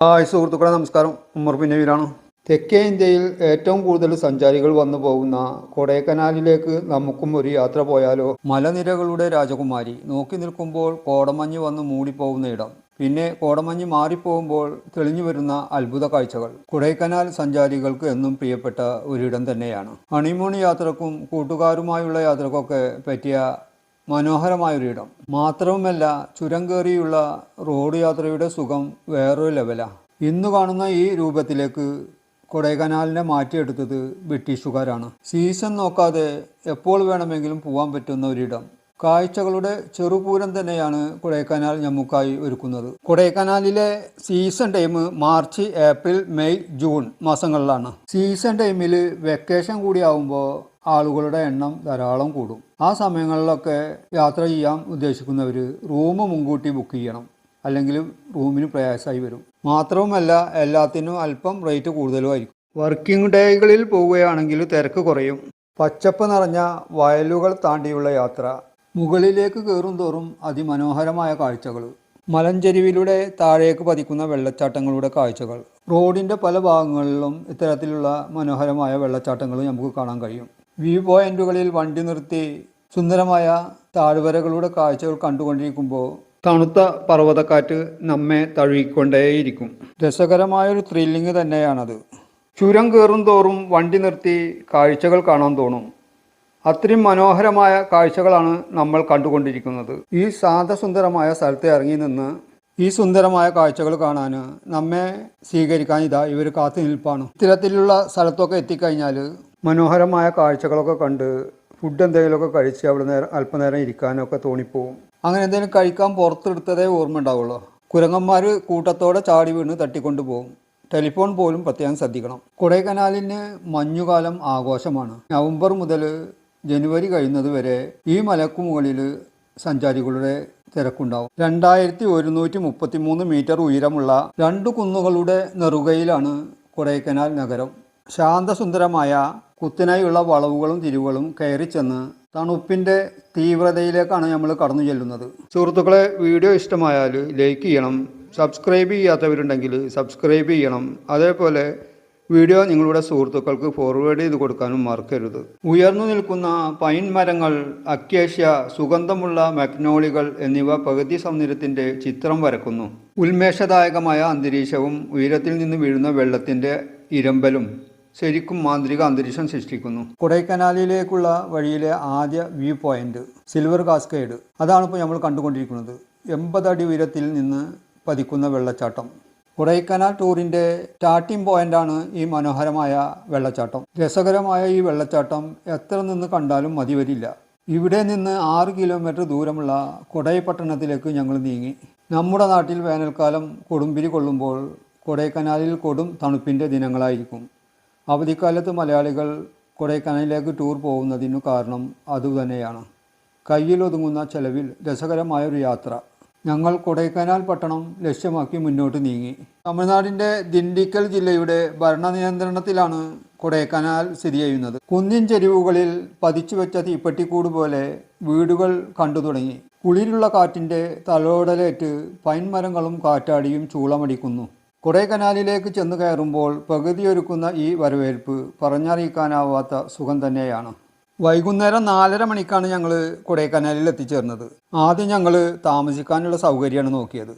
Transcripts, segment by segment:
Hi സുഹൃത്തുക്കളെ, നമസ്കാരം. ഉമ്മർ പിന്നീരാണ്. തെക്കേ ഇന്ത്യയിൽ ഏറ്റവും കൂടുതൽ സഞ്ചാരികൾ വന്നു പോകുന്ന കൊടൈക്കനാലിലേക്ക് നമുക്കും ഒരു യാത്ര പോയാലോ? മലനിരകളുടെ രാജകുമാരി. നോക്കി നിൽക്കുമ്പോൾ കോടമഞ്ഞ് വന്ന് മൂടിപ്പോകുന്ന ഇടം, പിന്നെ കോടമഞ്ഞ് മാറിപ്പോകുമ്പോൾ തെളിഞ്ഞു വരുന്ന അത്ഭുത കാഴ്ചകൾ. കൊടൈക്കനാൽ സഞ്ചാരികൾക്ക് എന്നും പ്രിയപ്പെട്ട ഒരിടം തന്നെയാണ്. ഹണിമൂൺ യാത്രക്കും കൂട്ടുകാരുമായുള്ള യാത്രക്കൊക്കെ പറ്റിയ മനോഹരമായൊരിടം. മാത്രവുമല്ല, ചുരം കയറിയുള്ള റോഡ് യാത്രയുടെ സുഖം വേറൊരു ലെവലാണ്. ഇന്ന് കാണുന്ന ഈ രൂപത്തിലേക്ക് കൊടൈക്കനാലിനെ മാറ്റിയെടുത്തത് ബ്രിട്ടീഷുകാരാണ്. സീസൺ നോക്കാതെ എപ്പോൾ വേണമെങ്കിലും പോകാൻ പറ്റുന്ന ഒരിടം. കാഴ്ചകളുടെ ചെറുപൂരം തന്നെയാണ് കൊടൈക്കനാൽ നമുക്കായി ഒരുക്കുന്നത്. കൊടൈക്കനാലിലെ season time March, April, May, June മാസങ്ങളിലാണ്. സീസൺ ടൈമിൽ വെക്കേഷൻ കൂടി ആകുമ്പോൾ ആളുകളുടെ എണ്ണം ധാരാളം കൂടും. ആ സമയങ്ങളിലൊക്കെ യാത്ര ചെയ്യാൻ ഉദ്ദേശിക്കുന്നവർ റൂം മുൻകൂട്ടി ബുക്ക് ചെയ്യണം, അല്ലെങ്കിൽ റൂമിന് പ്രയാസമായി വരും. മാത്രവുമല്ല, എല്ലാത്തിനും അല്പം റേറ്റ് കൂടുതലുമായിരിക്കും. വർക്കിംഗ് ഡേകളിൽ പോവുകയാണെങ്കിൽ തിരക്ക് കുറയും. പച്ചപ്പ് നിറഞ്ഞ വയലുകൾ താണ്ടിയുള്ള യാത്ര, മുകളിലേക്ക് കയറും തോറും അതിമനോഹരമായ കാഴ്ചകൾ, മലഞ്ചെരിവിലൂടെ താഴേക്ക് പതിക്കുന്ന വെള്ളച്ചാട്ടങ്ങളുടെ കാഴ്ചകൾ. റോഡിൻ്റെ പല ഭാഗങ്ങളിലും ഇത്തരത്തിലുള്ള മനോഹരമായ വെള്ളച്ചാട്ടങ്ങൾ നമുക്ക് കാണാൻ കഴിയും. വ്യൂ പോയിന്റുകളിൽ വണ്ടി നിർത്തി സുന്ദരമായ താഴ്വരകളുടെ കാഴ്ചകൾ കണ്ടുകൊണ്ടിരിക്കുമ്പോൾ തണുത്ത പർവ്വതക്കാറ്റ് നമ്മെ തഴുകിക്കൊണ്ടേയിരിക്കും. രസകരമായൊരു ത്രില്ലിങ് തന്നെയാണത്. ചുരം കയറും തോറും വണ്ടി നിർത്തി കാഴ്ചകൾ കാണാൻ തോന്നും. അത്രയും മനോഹരമായ കാഴ്ചകളാണ് നമ്മൾ കണ്ടുകൊണ്ടിരിക്കുന്നത്. ഈ ശാന്തസുന്ദരമായ സ്ഥലത്ത് ഇറങ്ങി നിന്ന് ഈ സുന്ദരമായ കാഴ്ചകൾ കാണാൻ നമ്മെ സ്വീകരിക്കാൻ ഇവർ കാത്തു നിൽപ്പാണ്. ഇത്തരത്തിലുള്ള സ്ഥലത്തൊക്കെ എത്തിക്കഴിഞ്ഞാൽ മനോഹരമായ കാഴ്ചകളൊക്കെ കണ്ട് ഫുഡ് എന്തെങ്കിലുമൊക്കെ കഴിച്ച് അവിടെ അല്പനേരം ഇരിക്കാനൊക്കെ തോന്നിപ്പോവും. അങ്ങനെ എന്തെങ്കിലും കഴിക്കാൻ പുറത്തെടുത്തതേ ഓർമ്മ ഉണ്ടാവുള്ളൂ. കുരങ്ങന്മാർ കൂട്ടത്തോടെ ചാടി വീണ് തട്ടിക്കൊണ്ടു പോകും. ടെലിഫോൺ പോലും പ്രത്യേകം ശ്രദ്ധിക്കണം. കൊടൈക്കനാലിന് മഞ്ഞുകാലം ആഘോഷമാണ്. നവംബർ മുതൽ ജനുവരി കഴിയുന്നത് വരെ ഈ മലക്കു മുകളിൽ സഞ്ചാരികളുടെ തിരക്കുണ്ടാവും. 2133 മീറ്റർ ഉയരമുള്ള 2 കുന്നുകളുടെ നെറുകയിലാണ് കൊടൈക്കനാൽ നഗരം. ശാന്തസുന്ദരമായ കുത്തനായുള്ള വളവുകളും തിരിവുകളും കയറി ചെന്ന് തണുപ്പിൻ്റെ തീവ്രതയിലേക്കാണ് നമ്മൾ കടന്നു ചെല്ലുന്നത്. സുഹൃത്തുക്കളെ, വീഡിയോ ഇഷ്ടമായാൽ ലൈക്ക് ചെയ്യണം. സബ്സ്ക്രൈബ് ചെയ്യാത്തവരുണ്ടെങ്കിൽ സബ്സ്ക്രൈബ് ചെയ്യണം. അതേപോലെ വീഡിയോ നിങ്ങളുടെ സുഹൃത്തുക്കൾക്ക് ഫോർവേഡ് ചെയ്ത് കൊടുക്കാനും മറക്കരുത്. ഉയർന്നു നിൽക്കുന്ന പൈൻ മരങ്ങൾ, അക്കേഷ്യ, സുഗന്ധമുള്ള മഗ്നോളികൾ എന്നിവ പ്രകൃതി സൗന്ദര്യത്തിൻ്റെ ചിത്രം വരക്കുന്നു. ഉന്മേഷദായകമായ അന്തരീക്ഷവും ഉയരത്തിൽ നിന്ന് വീഴുന്ന വെള്ളത്തിൻ്റെ ഇരമ്പലും ശരിക്കും മാന്ത്രിക അന്തരീക്ഷം സൃഷ്ടിക്കുന്നു. കൊടൈക്കനാലിലേക്കുള്ള വഴിയിലെ ആദ്യ വ്യൂ പോയിന്റ് സിൽവർ കാസ്കേഡ്. അതാണ് ഇപ്പോൾ നമ്മൾ കണ്ടുകൊണ്ടിരിക്കുന്നത്. 80 അടി ഉയരത്തിൽ നിന്ന് പതിക്കുന്ന വെള്ളച്ചാട്ടം. കൊടൈക്കനാൽ ടൂറിൻ്റെ സ്റ്റാർട്ടിംഗ് പോയിൻ്റാണ് ഈ മനോഹരമായ വെള്ളച്ചാട്ടം. രസകരമായ ഈ വെള്ളച്ചാട്ടം എത്ര നിന്ന് കണ്ടാലും മതി വരില്ല. ഇവിടെ നിന്ന് 6 കിലോമീറ്റർ ദൂരമുള്ള കൊടൈ പട്ടണത്തിലേക്ക് ഞങ്ങൾ നീങ്ങി. നമ്മുടെ നാട്ടിൽ വേനൽക്കാലം കൊടുമ്പിരി കൊള്ളുമ്പോൾ കൊടൈക്കനാലിൽ കൊടും തണുപ്പിൻ്റെ ദിനങ്ങളായിരിക്കും. അവധിക്കാലത്ത് മലയാളികൾ കൊടൈക്കനാലിലേക്ക് ടൂർ പോകുന്നതിനു കാരണം അതുതന്നെയാണ്. കയ്യിലൊതുങ്ങുന്ന ചെലവിൽ രസകരമായൊരു യാത്ര. ഞങ്ങൾ കൊടൈക്കനാൽ പട്ടണം ലക്ഷ്യമാക്കി മുന്നോട്ട് നീങ്ങി. തമിഴ്നാടിൻ്റെ ദിണ്ടിക്കൽ ജില്ലയുടെ ഭരണനിയന്ത്രണത്തിലാണ് കൊടൈക്കനാൽ സ്ഥിതി ചെയ്യുന്നത്. കുന്നിൻ ചെരിവുകളിൽ പതിച്ചു വെച്ച തീപ്പെട്ടിക്കൂട് പോലെ വീടുകൾ കണ്ടു തുടങ്ങി. കുളിരുള്ള കാറ്റിൻ്റെ തലോടലേറ്റ് പൈൻമരങ്ങളും കാറ്റാടിയും ചൂളമടിക്കുന്നു. കൊടൈക്കനാലിലേക്ക് ചെന്ന് കയറുമ്പോൾ പ്രകൃതിയൊരുക്കുന്ന ഈ വരവേൽപ്പ് പറഞ്ഞറിയിക്കാനാവാത്ത സുഖം തന്നെയാണ്. വൈകുന്നേരം 4:30 മണിക്കാണ് ഞങ്ങൾ കൊടൈക്കനാലിൽ എത്തിച്ചേർന്നത്. ആദ്യം ഞങ്ങൾ താമസിക്കാനുള്ള സൗകര്യമാണ് നോക്കിയത്.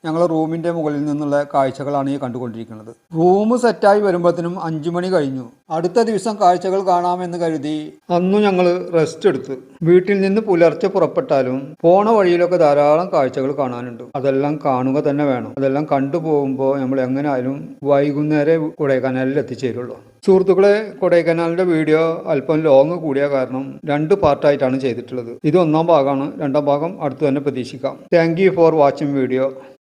ഞങ്ങൾ റൂമിൻ്റെ മുകളിൽ നിന്നുള്ള കാഴ്ചകളാണ് ഈ കണ്ടുകൊണ്ടിരിക്കുന്നത്. റൂം സെറ്റായി വരുമ്പോഴത്തേനും 5 മണി കഴിഞ്ഞു. അടുത്ത ദിവസം കാഴ്ചകൾ കാണാമെന്ന് കരുതി അന്നു ഞങ്ങൾ റെസ്റ്റ് എടുത്ത്. വീട്ടിൽ നിന്ന് പുലർച്ചെ പുറപ്പെട്ടാലും പോണ വഴിയിലൊക്കെ ധാരാളം കാഴ്ചകൾ കാണാനുണ്ട്. അതെല്ലാം കാണുക തന്നെ വേണം. അതെല്ലാം കണ്ടു പോകുമ്പോൾ നമ്മൾ എങ്ങനെയായാലും വൈകുന്നേരം കൊടൈക്കനാലിൽ എത്തിച്ചേരുള്ളൂ. സുഹൃത്തുക്കളെ, കൊടൈക്കനാലിൻ്റെ വീഡിയോ അല്പം ലോങ് കൂടിയ കാരണം 2 പാർട്ടായിട്ടാണ് ചെയ്തിട്ടുള്ളത്. ഇത് 1ാം ഭാഗമാണ്. 2ാം ഭാഗം അടുത്ത് തന്നെ പ്രതീക്ഷിക്കാം. Thank you for watching video.